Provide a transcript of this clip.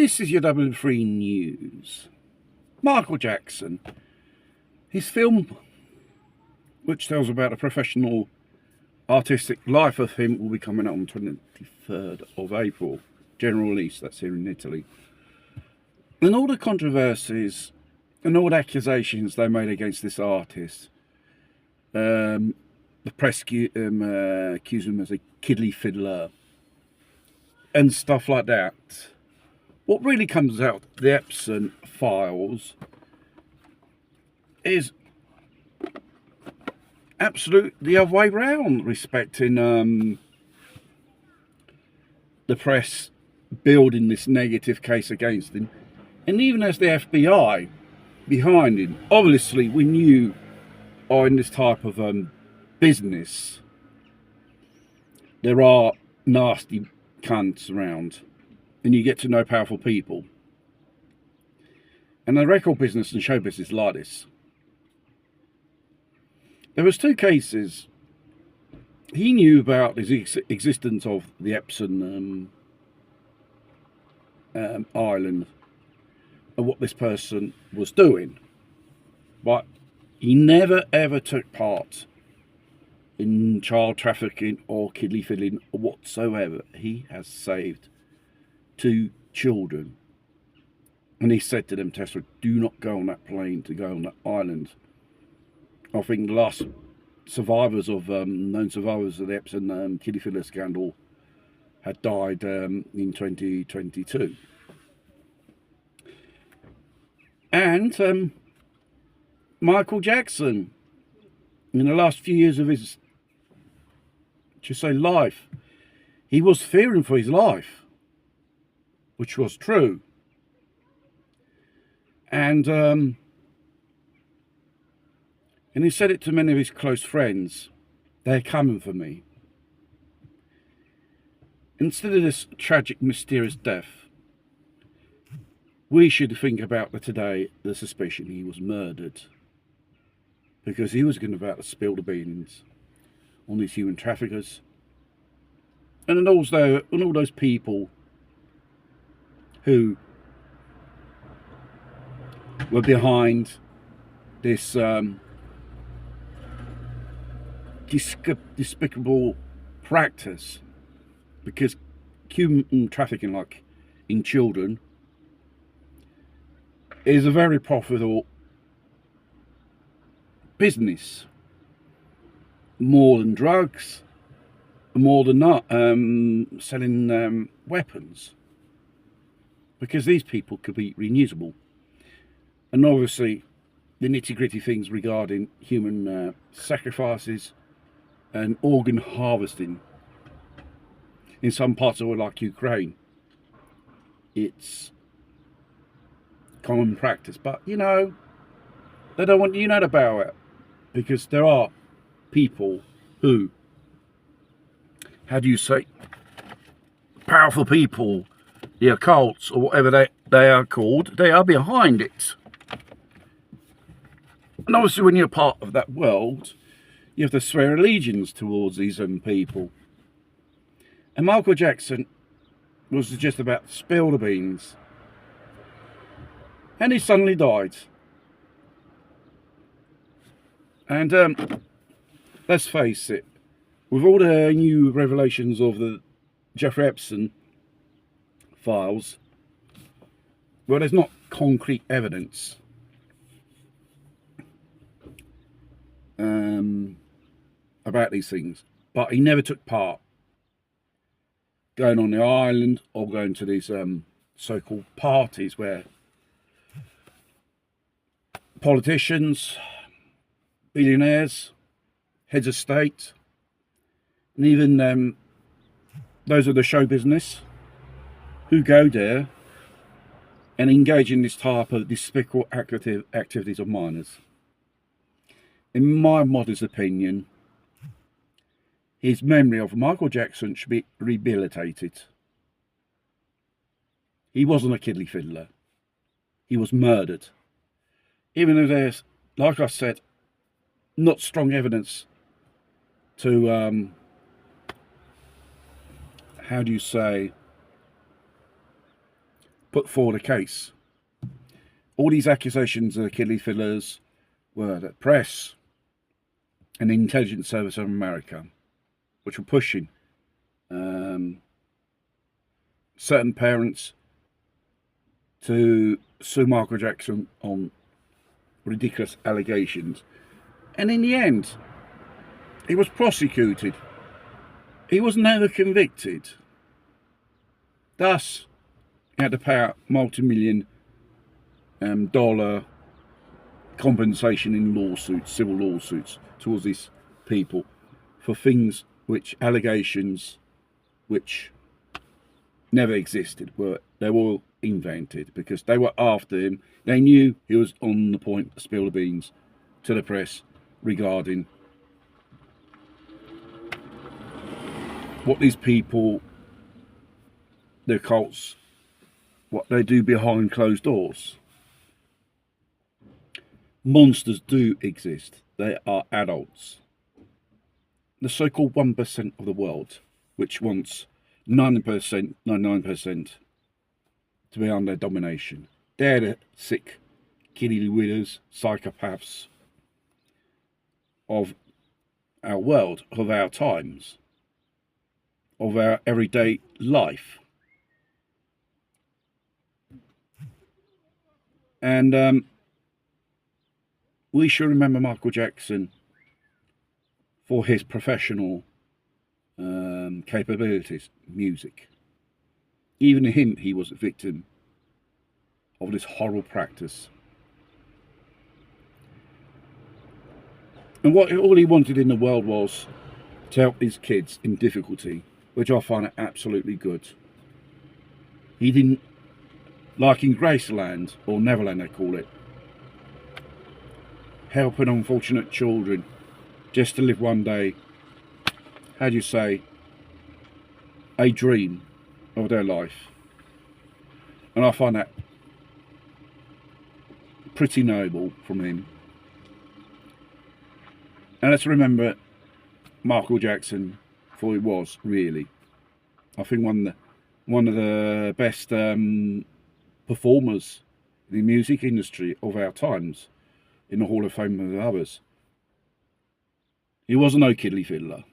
This is your W3 News. Michael Jackson. His film, which tells about a professional artistic life of him, will be coming out on 23rd of April. General release, that's here in Italy. And all the controversies and all the accusations they made against this artist, the press accused him as a kiddly fiddler and stuff like that. What really comes out, the Epstein files, is absolute the other way round, respecting the press building this negative case against him, and even as the FBI behind him. Obviously, when you are in this type of business, there are nasty cunts around, and you get to know powerful people. And the record business and show business like this. There was two cases. He knew about the existence of the Epstein Island and what this person was doing, but he never ever took part in child trafficking or kiddly fiddling or whatsoever. He has saved 2 children, and he said to them, Tesla, do not go on that plane to go on that island. I think the last survivors of known survivors of the Epstein kiddly fiddler scandal had died in 2022. And Michael Jackson, in the last few years of his, life, he was fearing for his life, which was true. And he said it to many of his close friends, they're coming for me. Instead of this tragic, mysterious death, we should think about the suspicion he was murdered, because he was going about to spill the beans on these human traffickers and all those people who were behind this despicable practice, because human trafficking, like in children, is a very profitable business, more than drugs, more than not selling weapons, because these people could be reusable. And obviously the nitty-gritty things regarding human sacrifices and organ harvesting in some parts of it, like Ukraine, it's common practice. But you know, they don't want you to know about it, because there are people who, how do you say, powerful people, the occults or whatever they are called, they are behind it. And obviously when you're part of that world, you have to swear allegiance towards these people. And Michael Jackson was just about to spill the beans, and he suddenly died. And let's face it, with all the new revelations of the Jeffrey Epstein files, well, there's not concrete evidence about these things, but he never took part going on the island or going to these so-called parties where politicians, billionaires, heads of state, and even those of the show business who go there and engage in this type of despicable activities of minors. In my modest opinion, his memory of Michael Jackson should be rehabilitated. He wasn't a kiddly fiddler. He was murdered. Even though there's, like I said, not strong evidence to, how do you say, put forward a case. All these accusations of the kiddie fiddlers were the press and the intelligence service of America, which were pushing certain parents to sue Michael Jackson on ridiculous allegations. And in the end, he was prosecuted. He was never convicted. Thus, he had to pay out multi-million dollar compensation in lawsuits, civil lawsuits, towards these people for things which, allegations which never existed. They were all invented because they were after him. They knew he was on the point to spill the beans to the press regarding what these people, the cults, what they do behind closed doors. Monsters do exist. They are adults. The so-called 1% of the world, which wants 90%, 99% to be under domination. They're the sick, kiddie widders, psychopaths of our world, of our times, of our everyday life. And we should remember Michael Jackson for his professional capabilities, music. Even him, he was a victim of this horrible practice. And all he wanted in the world was to help his kids in difficulty, which I find absolutely good. He didn't, like in Graceland, or Neverland they call it, helping unfortunate children just to live one day, how do you say, a dream of their life. And I find that pretty noble from him. And let's remember Michael Jackson for he was, really, I think one of the best performers in the music industry of our times, in the Hall of Fame with others. He wasn't no kiddie fiddler.